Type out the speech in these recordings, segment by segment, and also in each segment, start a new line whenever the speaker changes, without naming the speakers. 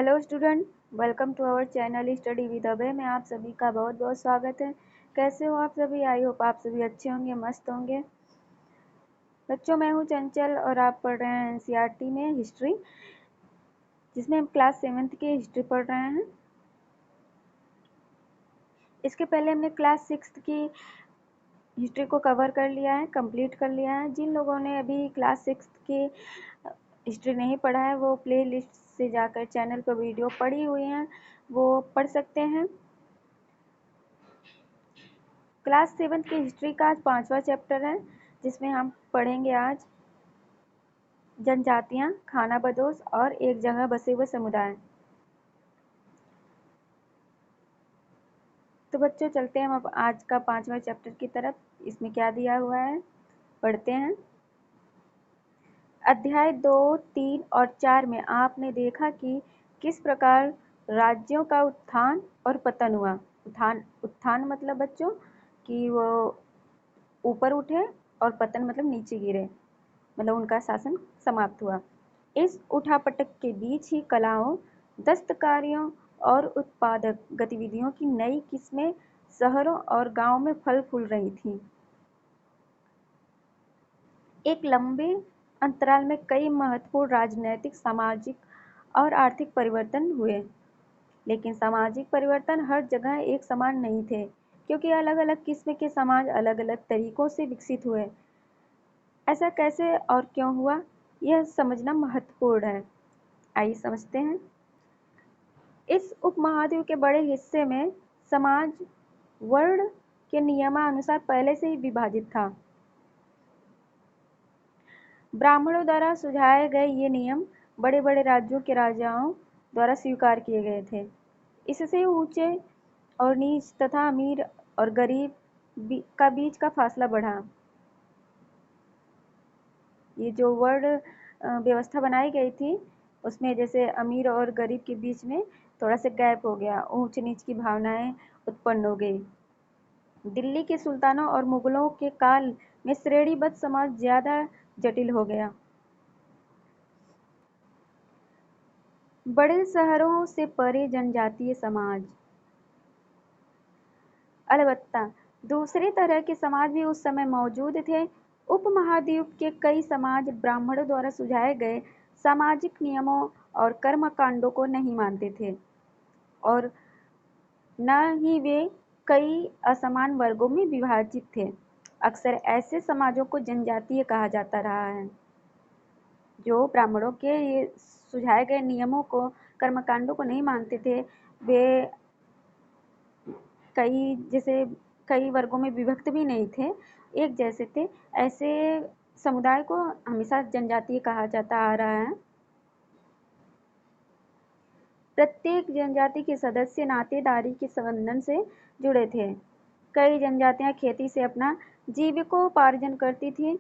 Hello student, welcome to our channel study with Abhay में आप सभी का बहुत बहुत स्वागत है। कैसे हो आप सभी? आई होप आप सभी अच्छे होंगे, मस्त होंगे। बच्चों, मैं हूँ चंचल और आप पढ़ रहे हैं एनसीईआरटी में हिस्ट्री, जिसमें हम क्लास 7th की हिस्ट्री पढ़ रहे हैं। इसके पहले हमने क्लास 6th की हिस्ट्री को कवर कर लिया है, कंप्लीट कर लिया है। जिन लोगों ने अभी क्लास 6th की हिस्ट्री नहीं पढ़ा है वो प्ले लिस्ट से जाकर चैनल पर वीडियो पड़ी हुई हैं, वो पढ़ सकते हैं। क्लास 7th की हिस्ट्री का आज 5वां चैप्टर है, जिसमें हम पढ़ेंगे आज जनजातियां, खानाबदोश और एक जगह बसे हुए समुदाय। तो बच्चों, चलते हैं हम अब आज का 5वां चैप्टर की तरफ। इसमें क्या दिया हुआ है, पढ़ते हैं। अध्याय 2, 3 और 4 में आपने देखा कि किस प्रकार राज्यों का उत्थान और पतन हुआ। उत्थान मतलब बच्चों कि वो ऊपर उठे, और पतन मतलब नीचे गिरे, मतलब उनका शासन समाप्त हुआ। इस उठापटक के बीच ही कलाओं, दस्तकारियों और उत्पादक गतिविधियों की नई किस्में शहरों और गांवों में फल फूल रही थीं। एक लंबे अंतराल में कई महत्वपूर्ण राजनैतिक, सामाजिक और आर्थिक परिवर्तन हुए, लेकिन सामाजिक परिवर्तन हर जगह एक समान नहीं थे, क्योंकि अलग अलग किस्म के समाज अलग अलग तरीकों से विकसित हुए। ऐसा कैसे और क्यों हुआ, यह समझना महत्वपूर्ण है। आइए समझते हैं। इस उपमहाद्वीप के बड़े हिस्से में समाज वर्ण के नियमानुसार पहले से ही विभाजित था। ब्राह्मणों द्वारा सुझाए गए ये नियम बड़े बड़े राज्यों के राजाओं द्वारा स्वीकार किए गए थे। इससे ऊंचे और नीच तथा अमीर और गरीब का बीच का फासला बढ़ा। ये जो वर्ण व्यवस्था बनाई गई थी, उसमें जैसे अमीर और गरीब के बीच में थोड़ा सा गैप हो गया, ऊंच नीच की भावनाएं उत्पन्न हो गई। दिल्ली के सुल्तानों और मुगलों के काल में श्रेणीबद्ध समाज ज्यादा जटिल हो गया। बड़े शहरों से परे जनजातीय समाज। अलबत्ता दूसरे तरह के समाज भी उस समय मौजूद थे। उपमहाद्वीप के कई समाज ब्राह्मणों द्वारा सुझाए गए सामाजिक नियमों और कर्मकांडों को नहीं मानते थे, और न ही वे कई असमान वर्गों में विभाजित थे। अक्सर ऐसे समाजों को जनजातीय कहा जाता रहा है, जो ब्राह्मणों के ये सुझाए गए नियमों को, कर्मकांडों को नहीं मानते थे। वे कई वर्गों में विभक्त भी नहीं थे, एक जैसे थे। ऐसे समुदाय को हमेशा जनजातीय कहा जाता आ रहा है। प्रत्येक जनजाति के सदस्य नातेदारी के संबंधन से जुड़े थे। कई जनजातियां खेती से अपना जीविकोपार्जन करती थीं।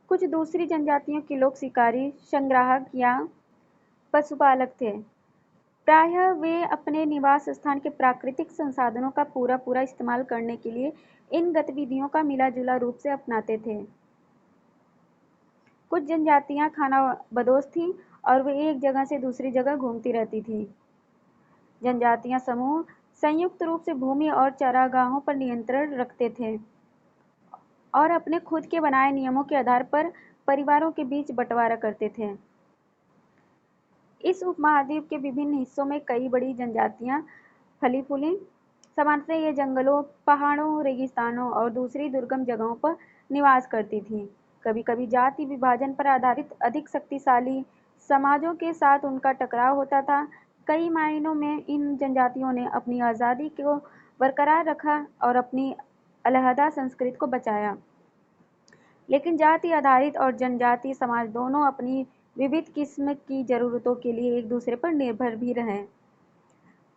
कुछ दूसरी जनजातियों के लोग शिकारी, संग्राहक या पशुपालक थे। प्रायः वे अपने निवास स्थान के प्राकृतिक संसाधनों का पूरा इस्तेमाल करने के लिए इन गतिविधियों का मिला-जुला रूप से अपनाते थे। कुछ जनजातियां खानाबदोश थीं और वे एक जगह से दूसरी जगह घूमती रहती थीं। जनजातियां समूह संयुक्त रूप से भूमि और चारागाहों पर नियंत्रण रखते थे और अपने खुद के बनाए नियमों के आधार पर परिवारों के बीच बंटवारा करते थे। इस उपमहाद्वीप के विभिन्न हिस्सों में कई बड़ी जनजातियां फली फूलीं। सामान्यतः ये जंगलों, पहाड़ों, रेगिस्तानों और दूसरी दुर्गम जगहों पर निवास करती थीं। कभी-कभी जाति विभाजन पर आधारित अधिक शक्तिशाली समाजों के साथ उनका टकराव होता था। कई मायनों में इन जनजातियों ने अपनी आज़ादी को बरकरार रखा और अपनी अलहदा संस्कृति को बचाया, लेकिन जाति आधारित और जनजातीय समाज दोनों अपनी विविध किस्म की जरूरतों के लिए एक दूसरे पर निर्भर भी रहे।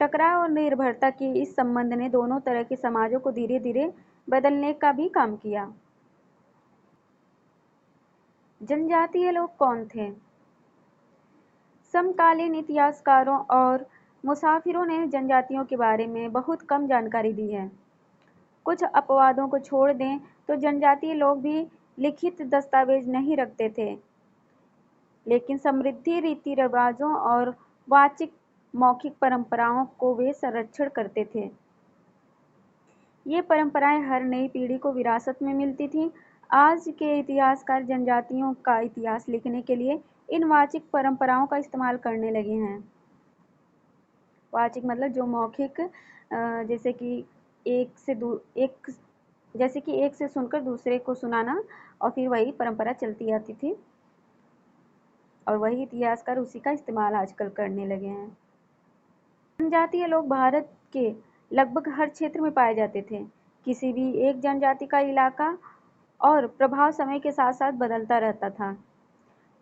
टकराव और निर्भरता के इस संबंध ने दोनों तरह के समाजों को धीरे धीरे बदलने का भी काम किया। जनजातीय लोग कौन थे? समकालीन इतिहासकारों और मुसाफिरों ने जनजातियों के बारे में बहुत कम जानकारी दी है। कुछ अपवादों को छोड़ दें तो जनजातीय लोग भी लिखित दस्तावेज नहीं रखते थे, लेकिन समृद्ध रीति रिवाजों और वाचिक मौखिक परंपराओं को वे संरक्षण करते थे। ये परंपराएं हर नई पीढ़ी को विरासत में मिलती थीं। आज के इतिहासकार जनजातियों का इतिहास लिखने के लिए इन वाचिक परंपराओं का इस्तेमाल करने लगे हैं। वाचिक मतलब जो मौखिक, जैसे कि एक जैसे कि एक से सुनकर दूसरे को सुनाना, और फिर वही परंपरा चलती आती थी और वही इतिहासकार उसी का इस्तेमाल आजकल करने लगे हैं। जनजातीय लोग भारत के लगभग हर क्षेत्र में पाए जाते थे। किसी भी एक जनजाति का इलाका और प्रभाव समय के साथ साथ बदलता रहता था।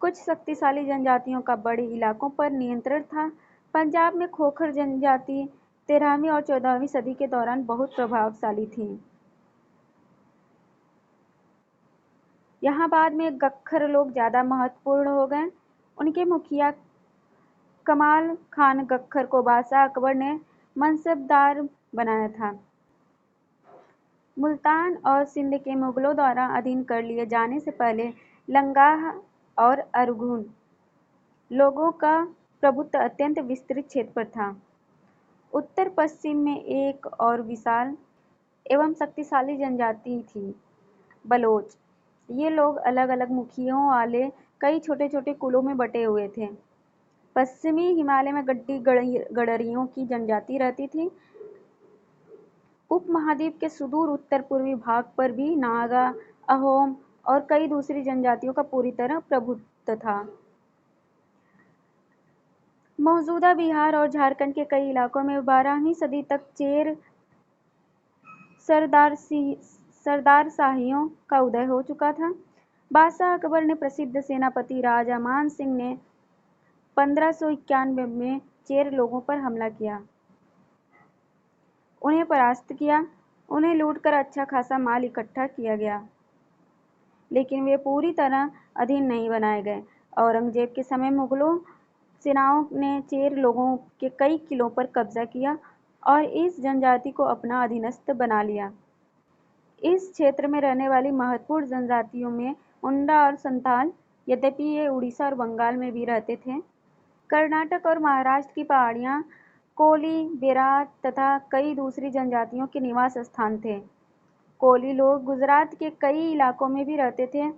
कुछ शक्तिशाली जनजातियों का बड़े इलाकों पर नियंत्रण था। पंजाब में खोखर जनजाति 13वीं और 14वीं सदी के दौरान बहुत प्रभावशाली थी। यहाँ बाद में गख्खर लोग ज़्यादा महत्वपूर्ण हो गए। उनके मुखिया कमाल खान गख्खर को बादशाह अकबर ने मनसबदार बनाया था। मुल्तान और सिंध के मुगलों द्वारा अधीन कर लिए जाने से पहले लंगाह और अरगुन लोगों का प्रभुत्व अत्यंत विस्तृत क्षेत्र पर था। उत्तर पश्चिम में एक और विशाल एवं शक्तिशाली जनजाति थी, बलोच। ये लोग अलग अलग मुखियों वाले कई छोटे छोटे कुलों में बटे हुए थे। पश्चिमी हिमालय में गड्डी गडरियों की जनजाति रहती थी। उपमहाद्वीप के सुदूर उत्तर पूर्वी भाग पर भी नागा, अहोम और कई दूसरी जनजातियों का पूरी तरह प्रभुत्व था। मौजूदा बिहार और झारखंड के कई इलाकों में 12वीं सदी तक चेर सरदारशाहियों का उदय हो चुका था। बादशाह अकबर ने प्रसिद्ध सेनापति राजा मान सिंह ने 1591 में चेर लोगों पर हमला किया, उन्हें परास्त किया। उन्हें लूटकर अच्छा खासा माल इकट्ठा किया गया, लेकिन वे पूरी तरह अधीन नहीं बनाए गए। औरंगजेब के समय मुगलों सेनाओं ने चेर लोगों के कई किलों पर कब्जा किया और इस जनजाति को अपना अधीनस्थ बना लिया। इस क्षेत्र में रहने वाली महत्वपूर्ण जनजातियों में मुंडा और संथाल, यद्यपि ये उड़ीसा और बंगाल में भी रहते थे। कर्नाटक और महाराष्ट्र की पहाड़ियाँ कोली, बेरात तथा कई दूसरी जनजातियों के निवास स्थान थे। कोली लोग गुजरात के कई इलाकों में भी रहते थे।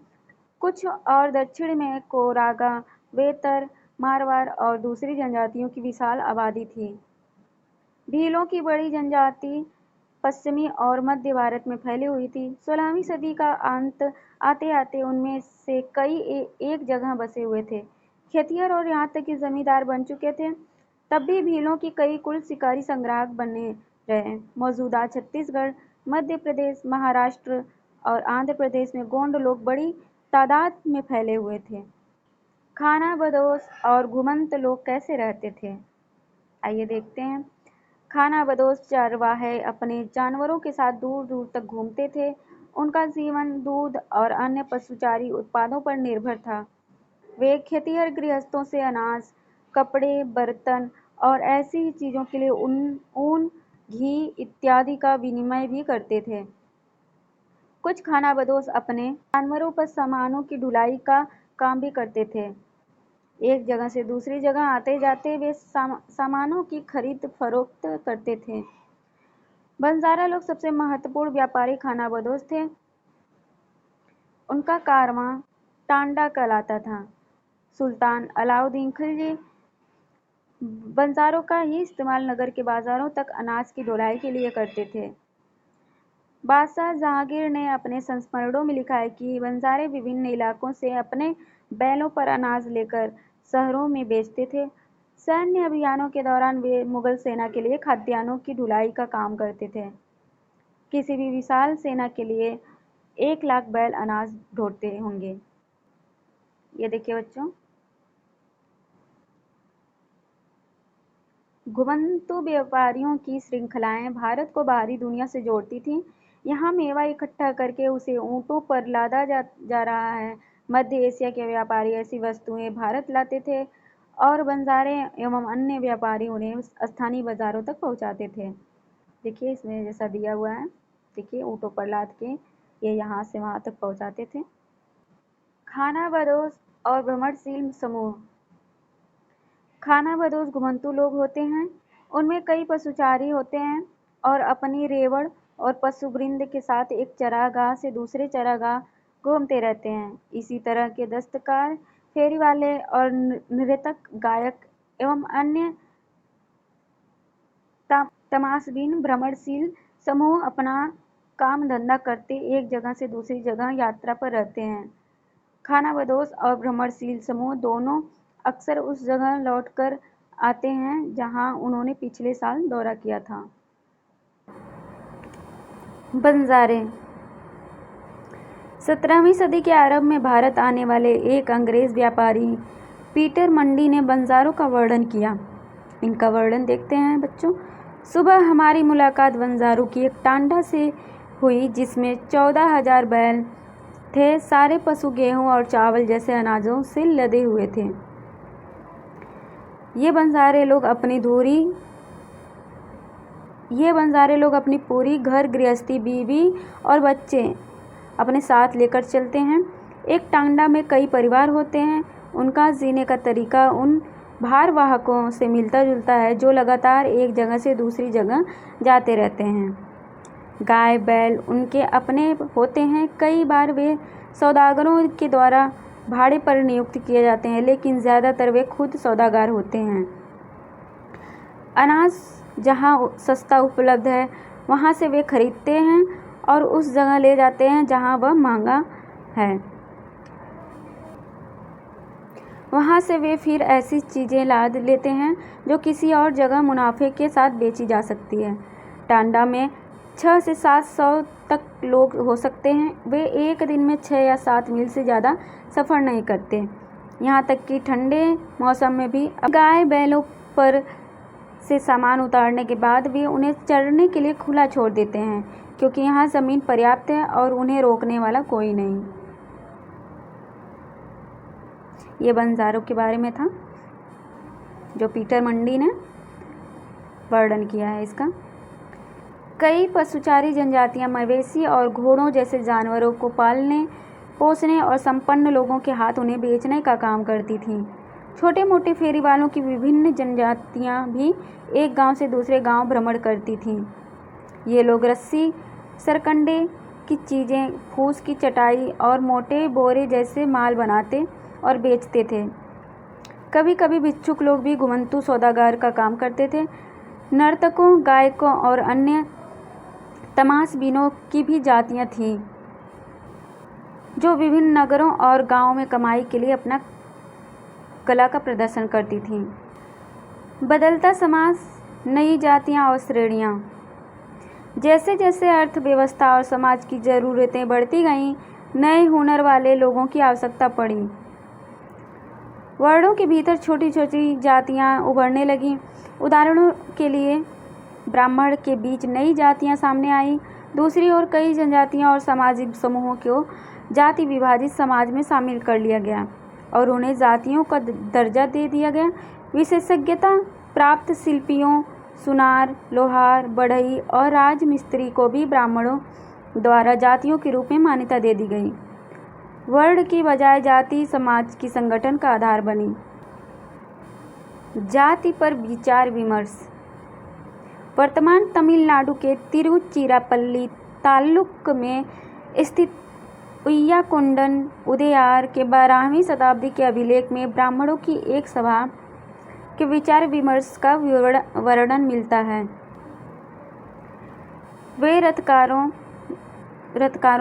कुछ और दक्षिण में कोरागा, वेतर, मारवाड़ और दूसरी जनजातियों की विशाल आबादी थी। भीलों की बड़ी जनजाति पश्चिमी और मध्य भारत में फैली हुई थी। 16वीं सदी का अंत आते आते उनमें से कई एक जगह बसे हुए थे। खेतिहर और यहाँ तक कि जमींदार बन चुके थे। तब भी भीलों की कई कुल शिकारी संग्राहक बने रहे। मौजूदा छत्तीसगढ़, मध्य प्रदेश, महाराष्ट्र और आंध्र प्रदेश में गोंड लोग बड़ी तादाद में फैले हुए थे। खाना बदोश और घुमंत लोग कैसे रहते थे, आइए देखते हैं। खाना बदोश चरवाहे अपने जानवरों के साथ दूर दूर तक घूमते थे। उनका जीवन दूध और अन्य पशुचारी उत्पादों पर निर्भर था। वे खेतिहर गृहस्थों से अनाज, कपड़े, बर्तन और ऐसी ही चीजों के लिए ऊन, घी इत्यादि का विनिमय भी करते थे। कुछ खानाबदोश अपने जानवरों पर सामानों की ढुलाई का काम भी करते थे। एक जगह से दूसरी जगह आते जाते वे सामानों की खरीद फरोख्त करते थे। बंजारा लोग सबसे महत्वपूर्ण व्यापारी खानाबदोश थे। उनका कारवां टांडा कहलाता था। सुल्तान अलाउद्दीन खिलजी बंजारों का ही इस्तेमाल नगर के बाजारों तक अनाज की ढुलाई के लिए करते थे। बादशाह जहांगीर ने अपने संस्मरणों में लिखा है कि बंजारे विभिन्न इलाकों से अपने बैलों पर अनाज लेकर शहरों में बेचते थे। सैन्य अभियानों के दौरान वे मुगल सेना के लिए खाद्यान्नों की ढुलाई का काम करते थे। किसी भी विशाल सेना के लिए 1 लाख बैल अनाज ढोते होंगे। ये देखिए बच्चों, घुमंतू व्यापारियों की श्रृंखलाएं भारत को बाहरी दुनिया से जोड़ती थीं। यहाँ मेवा इकट्ठा करके उसे ऊँटों पर लादा जा रहा है। मध्य एशिया के व्यापारी ऐसी वस्तुएं भारत लाते थे और बंजारे एवं अन्य व्यापारी उन्हें स्थानीय बाजारों तक पहुँचाते थे। देखिए इसमें जैसा दिया हुआ है, देखिए ऊँटों पर लाद के ये यहाँ से वहाँ तक पहुँचाते थे। खानाबदोश और भ्रमणशील समूह। खानाबदोश घुमंतू लोग होते हैं। उनमें कई पशुचारी होते हैं और अपनी रेवड़ और पशुवृंद के साथ एक चरागाह से दूसरे चरागाह घूमते रहते हैं। इसी तरह के दस्तकार, फेरी वाले और नृतक, गायक एवं अन्य तमाशबीन भ्रमणशील समूह अपना काम धंधा करते एक जगह से दूसरी जगह यात्रा पर रहते हैं। खानाबदोश और भ्रमणशील समूह दोनों अक्सर उस जगह लौटकर आते हैं जहां उन्होंने पिछले साल दौरा किया था। बंजारे 17वीं सदी के आरंभ में भारत आने वाले एक अंग्रेज व्यापारी पीटर मंडी ने बंजारों का वर्णन किया। इनका वर्णन देखते हैं बच्चों। सुबह हमारी मुलाकात बंजारों की एक टांडा से हुई जिसमें 14,000 बैल थे। सारे पशु गेहूं और चावल जैसे अनाजों से लदे हुए थे। ये बंजारे लोग अपनी पूरी घर गृहस्थी, बीवी और बच्चे अपने साथ लेकर चलते हैं। एक टांडा में कई परिवार होते हैं। उनका जीने का तरीका उन भारवाहकों से मिलता जुलता है जो लगातार एक जगह से दूसरी जगह जाते रहते हैं। गाय बैल उनके अपने होते हैं। कई बार वे सौदागरों के द्वारा भाड़े पर नियुक्त किए जाते हैं, लेकिन ज़्यादातर वे खुद सौदागर होते हैं। अनाज जहाँ सस्ता उपलब्ध है वहाँ से वे खरीदते हैं और उस जगह ले जाते हैं जहाँ वह महंगा है। वहाँ से वे फिर ऐसी चीज़ें लाद लेते हैं जो किसी और जगह मुनाफे के साथ बेची जा सकती है। टांडा में 6 से 700 तक लोग हो सकते हैं। वे एक दिन में 6 या 7 मील से ज़्यादा सफ़र नहीं करते। यहाँ तक कि ठंडे मौसम में भी गाय बैलों पर से सामान उतारने के बाद वे उन्हें चरने के लिए खुला छोड़ देते हैं, क्योंकि यहाँ ज़मीन पर्याप्त है और उन्हें रोकने वाला कोई नहीं। ये बंजारों के बारे में था जो पीटर मंडी ने वर्णन किया है इसका। कई पशुचारी जनजातियां मवेशी और घोड़ों जैसे जानवरों को पालने, पोसने और संपन्न लोगों के हाथ उन्हें बेचने का काम करती थीं। छोटे मोटे फेरी वालों की विभिन्न जनजातियां भी एक गांव से दूसरे गांव भ्रमण करती थीं। ये लोग रस्सी, सरकंडे की चीज़ें, फूस की चटाई और मोटे बोरे जैसे माल बनाते और बेचते थे। कभी कभी भिक्षुक लोग भी घुमंतू सौदागर का काम करते थे। नर्तकों, गायकों और अन्य तमाशबीनों की भी जातियां थीं जो विभिन्न नगरों और गांवों में कमाई के लिए अपना कला का प्रदर्शन करती थीं। बदलता समाज, नई जातियां और श्रेणियां। जैसे जैसे अर्थव्यवस्था और समाज की ज़रूरतें बढ़ती गईं, नए हुनर वाले लोगों की आवश्यकता पड़ी। वर्णों के भीतर छोटी छोटी जातियां उभरने लगीं। उदाहरणों के लिए ब्राह्मण के बीच नई जातियां सामने आईं। दूसरी ओर कई जनजातियां और सामाजिक समूहों को जाति विभाजित समाज में शामिल कर लिया गया और उन्हें जातियों का दर्जा दे दिया गया। विशेषज्ञता प्राप्त शिल्पियों, सुनार, लोहार, बढ़ई और राजमिस्त्री को भी ब्राह्मणों द्वारा जातियों के रूप में मान्यता दे दी गई। वर्ण की बजाय जाति समाज की संगठन का आधार बनी। जाति पर विचार विमर्श। वर्तमान तमिलनाडु के तिरुचिरापल्ली तालुक में स्थित उय्याकोंडन उदयार के 12वीं शताब्दी के अभिलेख में ब्राह्मणों की एक सभा के विचार विमर्श का वर्णन मिलता है। वे रथकारों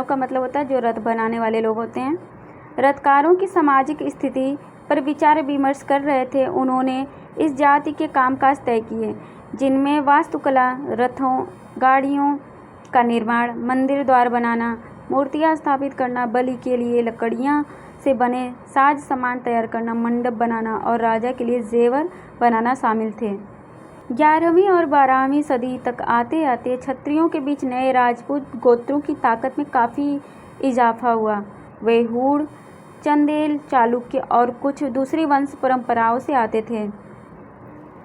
का मतलब होता है जो रथ बनाने वाले लोग होते हैं। रथकारों की सामाजिक स्थिति पर विचार विमर्श कर रहे थे। उन्होंने इस जाति के कामकाज तय किए जिनमें वास्तुकला, रथों, गाड़ियों का निर्माण, मंदिर द्वार बनाना, मूर्तियां स्थापित करना, बलि के लिए लकड़ियां से बने साज सामान तैयार करना, मंडप बनाना और राजा के लिए जेवर बनाना शामिल थे। 11वीं और 12वीं सदी तक आते आते क्षत्रियों के बीच नए राजपूत गोत्रों की ताकत में काफ़ी इजाफा हुआ। वे हूण, चंदेल, चालुक्य और कुछ दूसरी वंश परंपराओं से आते थे।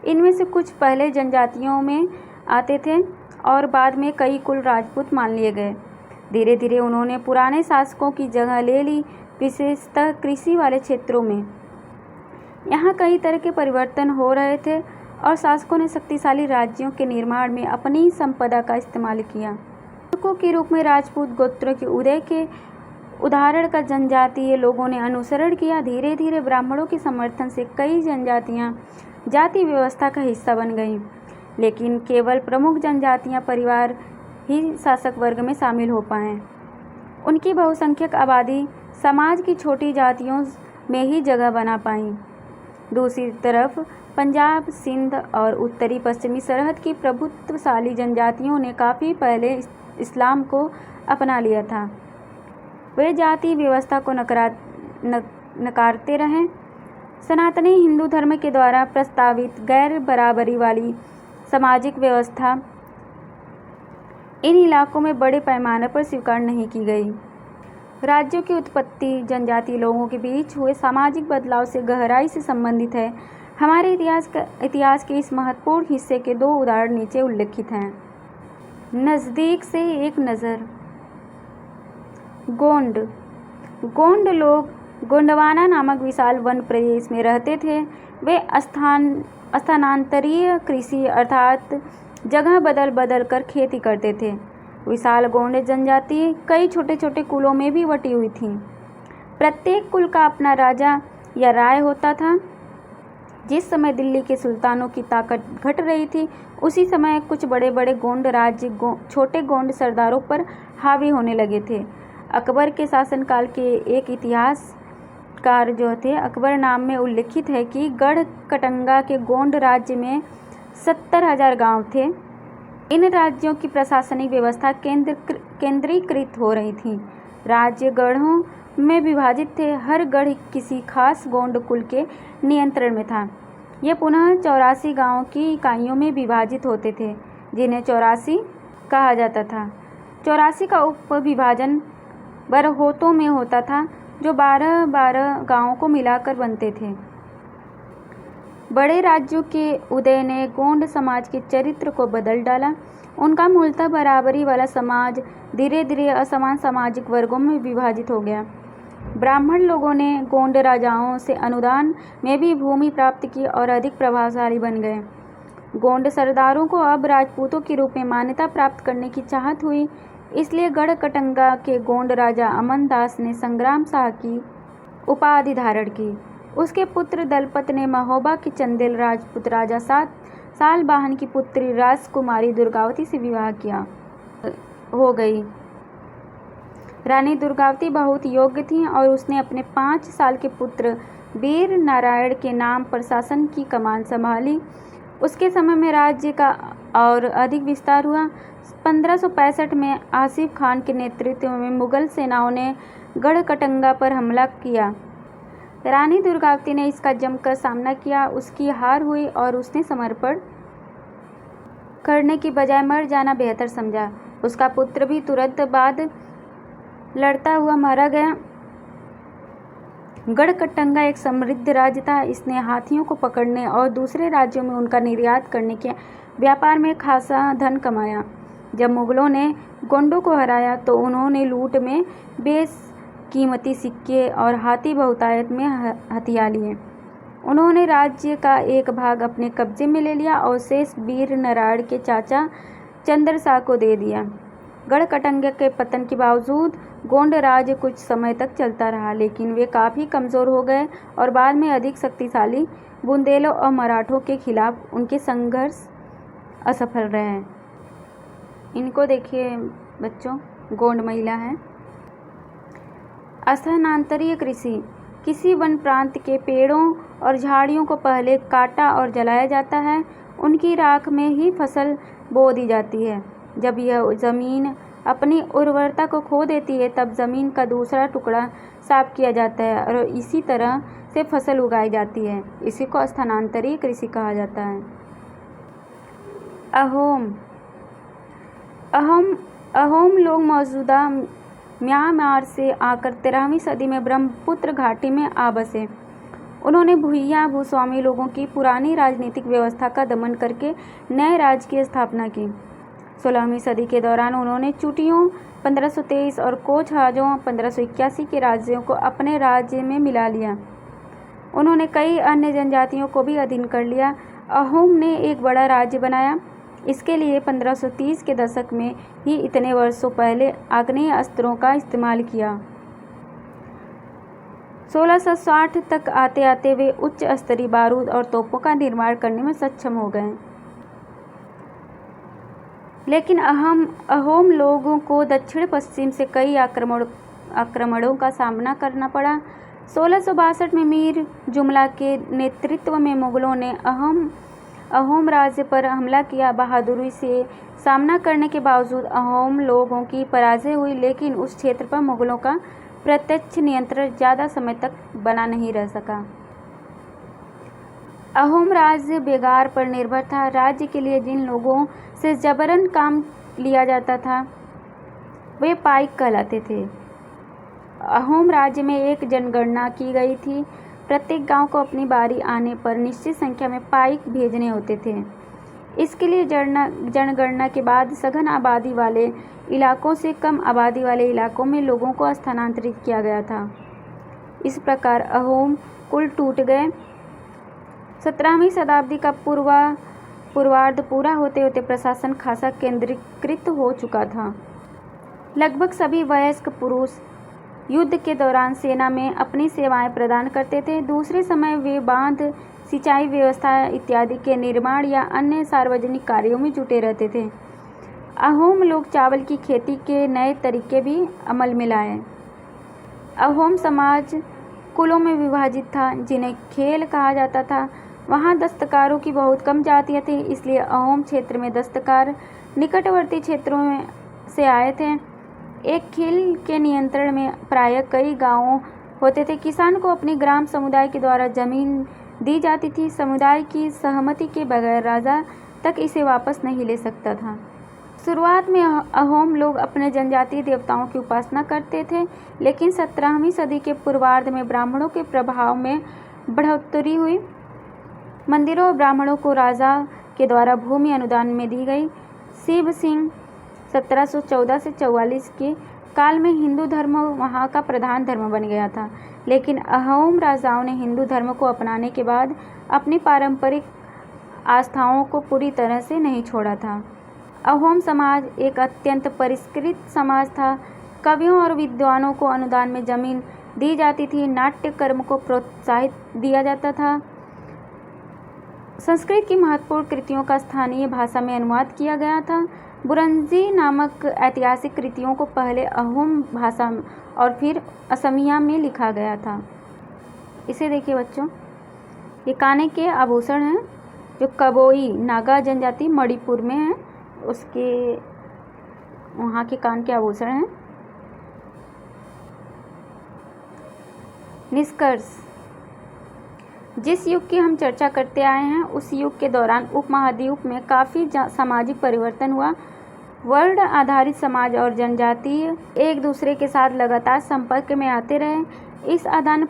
इनमें से कुछ पहले जनजातियों में आते थे और बाद में कई कुल राजपूत मान लिए गए। धीरे धीरे उन्होंने पुराने शासकों की जगह ले ली, विशेषतः कृषि वाले क्षेत्रों में। यहाँ कई तरह के परिवर्तन हो रहे थे और शासकों ने शक्तिशाली राज्यों के निर्माण में अपनी संपदा का इस्तेमाल किया। शासकों के रूप में राजपूत गोत्रों के उदय के उदाहरण का जनजातीय लोगों ने अनुसरण किया। धीरे धीरे ब्राह्मणों के समर्थन से कई जनजातियाँ जाति व्यवस्था का हिस्सा बन गईं, लेकिन केवल प्रमुख जनजातियाँ परिवार ही शासक वर्ग में शामिल हो पाए। उनकी बहुसंख्यक आबादी समाज की छोटी जातियों में ही जगह बना पाई। दूसरी तरफ पंजाब, सिंध और उत्तरी पश्चिमी सरहद की प्रभुत्वशाली जनजातियों ने काफ़ी पहले इस्लाम को अपना लिया था। वे जाति व्यवस्था को नकारते रहे। सनातनी हिंदू धर्म के द्वारा प्रस्तावित गैर बराबरी वाली सामाजिक व्यवस्था इन इलाकों में बड़े पैमाने पर स्वीकार नहीं की गई। राज्यों की उत्पत्ति जनजातीय लोगों के बीच हुए सामाजिक बदलाव से गहराई से संबंधित है। हमारे इतिहास के इस महत्वपूर्ण हिस्से के 2 उदाहरण नीचे उल्लिखित हैं। नज़दीक से एक नज़र। गोंड लोग गोंडवाना नामक विशाल वन प्रदेश में रहते थे। वे स्थानांतरीय कृषि अर्थात जगह बदल बदल कर खेती करते थे। विशाल गोंड जनजाति कई छोटे छोटे कुलों में भी बटी हुई थी। प्रत्येक कुल का अपना राजा या राय होता था। जिस समय दिल्ली के सुल्तानों की ताकत घट रही थी, उसी समय कुछ बड़े बड़े गोंड राज्य छोटे गोंड सरदारों पर हावी होने लगे थे। अकबर के शासनकाल के एक इतिहासकार जो थे अकबर नाम में उल्लिखित है कि गढ़ कटंगा के गोंड राज्य में 70,000 गांव थे। इन राज्यों की प्रशासनिक व्यवस्था केंद्रीकृत हो रही थी। राज्य गढ़ों में विभाजित थे। हर गढ़ किसी खास गोंड कुल के नियंत्रण में था। ये पुनः 84 गांवों की इकाइयों में विभाजित होते थे, जिन्हें 84 कहा जाता था। 84 का उपविभाजन बरहोतों में होता था, जो 12-12 गांवों को मिलाकर बनते थे। बड़े राज्यों के उदय ने गोंड समाज के चरित्र को बदल डाला। उनका मूलतः बराबरी वाला समाज धीरे धीरे असमान सामाजिक वर्गों में विभाजित हो गया। ब्राह्मण लोगों ने गोंड राजाओं से अनुदान में भी भूमि प्राप्त की और अधिक प्रभावशाली बन गए। गोंड सरदारों को अब राजपूतों के रूप में मान्यता प्राप्त करने की चाहत हुई। इसलिए गढ़ कटंगा के गोंड राजा अमन दास ने संग्राम शाह की उपाधि धारण की। उसके पुत्र दलपत ने महोबा के चंदेल राजपूत राजा सालबाहन की पुत्री राजकुमारी दुर्गावती से विवाह किया हो गई। रानी दुर्गावती बहुत योग्य थीं और उसने अपने 5 साल के पुत्र वीर नारायण के नाम पर शासन की कमान संभाली। उसके समय में राज्य का और अधिक विस्तार हुआ। 1565 में आसिफ खान के नेतृत्व में मुगल सेनाओं ने गढ़ कटंगा पर हमला किया। रानी दुर्गावती ने इसका जमकर सामना किया। उसकी हार हुई और उसने समर्पण करने की बजाय मर जाना बेहतर समझा। उसका पुत्र भी तुरंत बाद लड़ता हुआ मारा गया। गढ़ कटंगा एक समृद्ध राज्य था। इसने हाथियों को पकड़ने और दूसरे राज्यों में उनका निर्यात करने के व्यापार में खासा धन कमाया। जब मुगलों ने गोंडों को हराया तो उन्होंने लूट में बेशकीमती सिक्के और हाथी बहुतायत में हथिया लिए। उन्होंने राज्य का एक भाग अपने कब्जे में ले लिया और शेष वीर नारायण के चाचा चंद्रशाह को दे दिया। गढ़ कटंगा के पतन के बावजूद गोंड राज्य कुछ समय तक चलता रहा, लेकिन वे काफ़ी कमज़ोर हो गए और बाद में अधिक शक्तिशाली बुंदेलों और मराठों के खिलाफ उनके संघर्ष असफल रहे। इनको देखिए बच्चों, गोंड महिला है। स्थानांतरीय कृषि। किसी वन प्रांत के पेड़ों और झाड़ियों को पहले काटा और जलाया जाता है। उनकी राख में ही फसल बो दी जाती है। जब यह ज़मीन अपनी उर्वरता को खो देती है, तब ज़मीन का दूसरा टुकड़ा साफ किया जाता है और इसी तरह से फसल उगाई जाती है। इसी को स्थानांतरीय कृषि कहा जाता है। अहोम लोग मौजूदा म्यांमार से आकर 13वीं सदी में ब्रह्मपुत्र घाटी में आ बसे। उन्होंने भूइया भूस्वामी लोगों की पुरानी राजनीतिक व्यवस्था का दमन करके नए राज्य की स्थापना की। 16वीं सदी के दौरान उन्होंने चुटियों 1523 और कोचहाजों 1581 के राज्यों को अपने राज्य में मिला लिया। उन्होंने कई अन्य जनजातियों को भी अधीन कर लिया। अहोम ने एक बड़ा राज्य बनाया। इसके लिए 1530 के दशक में ही इतने वर्षों पहले आग्नेय अस्त्रों का इस्तेमाल किया। 1660 तक आते आते वे उच्च स्तरीय बारूद और तोपों का निर्माण करने में सक्षम हो गए। लेकिन अहोम लोगों को दक्षिण पश्चिम से कई आक्रमणों का सामना करना पड़ा। 1662 में मीर जुमला के नेतृत्व में मुगलों ने अहोम राज्य पर हमला किया। बहादुरी से सामना करने के बावजूद अहोम लोगों की पराजय हुई, लेकिन उस क्षेत्र पर मुगलों का प्रत्यक्ष नियंत्रण ज़्यादा समय तक बना नहीं रह सका। अहोम राज्य बेगार पर निर्भर था। राज्य के लिए जिन लोगों से जबरन काम लिया जाता था वे पाइक कहलाते थे। अहोम राज्य में एक जनगणना की गई थी। प्रत्येक गांव को अपनी बारी आने पर निश्चित संख्या में पाइक भेजने होते थे। इसके लिए जनगणना के बाद सघन आबादी वाले इलाकों से कम आबादी वाले इलाकों में लोगों को स्थानांतरित किया गया था। इस प्रकार अहोम कुल टूट गए। 17वीं शताब्दी का पूर्वार्ध पूरा होते होते प्रशासन खासा केंद्रीकृत हो चुका था। लगभग सभी वयस्क पुरुष युद्ध के दौरान सेना में अपनी सेवाएं प्रदान करते थे। दूसरे समय वे बांध, सिंचाई व्यवस्था इत्यादि के निर्माण या अन्य सार्वजनिक कार्यों में जुटे रहते थे। अहोम लोग चावल की खेती के नए तरीके भी अमल में लाए। अहोम समाज कुलों में विभाजित था, जिन्हें खेल कहा जाता था। वहाँ दस्तकारों की बहुत कम जातियाँ थीं, इसलिए अहोम क्षेत्र में दस्तकार निकटवर्ती क्षेत्रों से आए थे। एक खिल के नियंत्रण में प्रायः कई गांव होते थे। किसान को अपनी ग्राम समुदाय के द्वारा जमीन दी जाती थी। समुदाय की सहमति के बगैर राजा तक इसे वापस नहीं ले सकता था। शुरुआत में अहोम लोग अपने जनजातीय देवताओं की उपासना करते थे, लेकिन 17वीं सदी के पूर्वार्ध में ब्राह्मणों के प्रभाव में बढ़ोतरी हुई। मंदिरों और ब्राह्मणों को राजा के द्वारा भूमि अनुदान में दी गई। शिव सिंह 1714 से 44 के काल में हिंदू धर्म वहाँ का प्रधान धर्म बन गया था, लेकिन अहोम राजाओं ने हिंदू धर्म को अपनाने के बाद अपनी पारंपरिक आस्थाओं को पूरी तरह से नहीं छोड़ा था। अहोम समाज एक अत्यंत परिष्कृत समाज था। कवियों और विद्वानों को अनुदान में जमीन दी जाती थी। नाट्य कर्म को प्रोत्साहित दिया जाता था। संस्कृत की महत्वपूर्ण कृतियों का स्थानीय भाषा में अनुवाद किया गया था। बुरंजी नामक ऐतिहासिक कृतियों को पहले अहोम भाषा और फिर असमिया में लिखा गया था। इसे देखिए बच्चों, ये काने के आभूषण हैं जो कबोई नागा जनजाति मणिपुर में है, उसके वहाँ के कान के आभूषण हैं। निष्कर्ष, जिस युग की हम चर्चा करते आए हैं उस युग के दौरान उपमहाद्वीप में काफ़ी सामाजिक परिवर्तन हुआ। वर्ण आधारित समाज और जनजातीय एक दूसरे के साथ लगातार संपर्क में आते रहे। इस आदान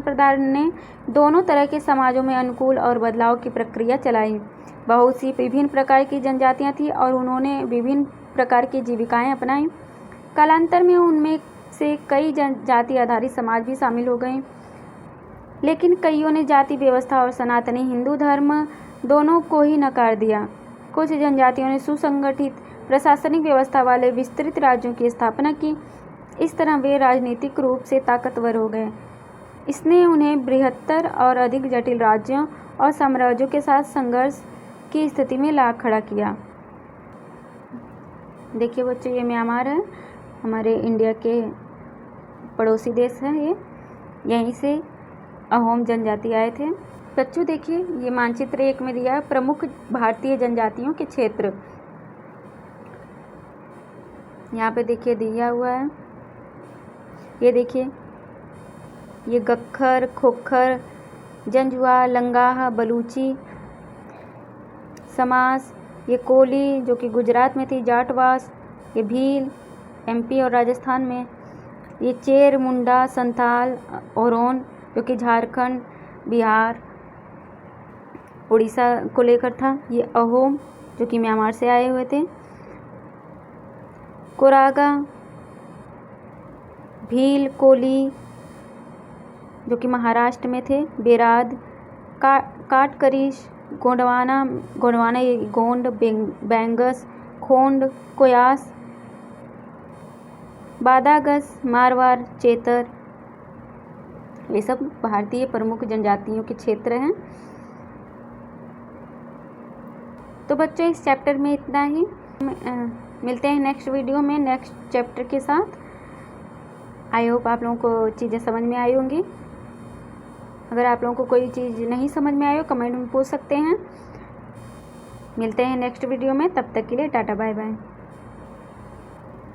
प्रदान ने दोनों तरह के समाजों में अनुकूल और बदलाव की प्रक्रिया चलाई। बहुत सी विभिन्न प्रकार की जनजातियां थीं और उन्होंने विभिन्न प्रकार की जीविकाएं अपनाई। कालांतर में उनमें से कई जाति आधारित समाज भी शामिल हो गए, लेकिन कईयों ने जाति व्यवस्था और सनातनी हिंदू धर्म दोनों को ही नकार दिया। कुछ जनजातियों ने सुसंगठित प्रशासनिक व्यवस्था वाले विस्तृत राज्यों की स्थापना की। इस तरह वे राजनीतिक रूप से ताकतवर हो गए। इसने उन्हें बृहत्तर और अधिक जटिल राज्यों और साम्राज्यों के साथ संघर्ष की स्थिति में ला खड़ा किया। देखिए बच्चों, ये म्यांमार है, हमारे इंडिया के पड़ोसी देश है। ये यहीं से अहोम जनजाति आए थे। बच्चों देखिए, ये मानचित्र 1 में दिया है प्रमुख भारतीय जनजातियों के क्षेत्र। यहाँ पे देखिए दिया हुआ है। ये देखिए, ये गख्खर, खोखर, जंजुआ, लंगाह, बलूची समाज, ये कोली जो कि गुजरात में थी, जाटवास, ये भील MP और राजस्थान में, ये चेर, मुंडा, संथाल, ओरोन जो कि झारखंड, बिहार, उड़ीसा को लेकर था। ये अहोम जो कि म्यांमार से आए हुए थे। कोरागा, भील, कोली, जो कि महाराष्ट्र में थे। बेराद, काटकरीश, गोंडवाना ये गोंड, बैंगस, खोंड, कोयास, बादागस, मारवाड़, चेतर, ये सब भारतीय प्रमुख जनजातियों के क्षेत्र हैं। तो बच्चों इस चैप्टर में इतना ही। मिलते हैं नेक्स्ट वीडियो में नेक्स्ट चैप्टर के साथ। आई होप आप लोगों को चीज़ें समझ में आई होंगी। अगर आप लोगों को कोई चीज़ नहीं समझ में आई हो कमेंट में पूछ सकते हैं। मिलते हैं नेक्स्ट वीडियो में, तब तक के लिए टाटा बाय बाय।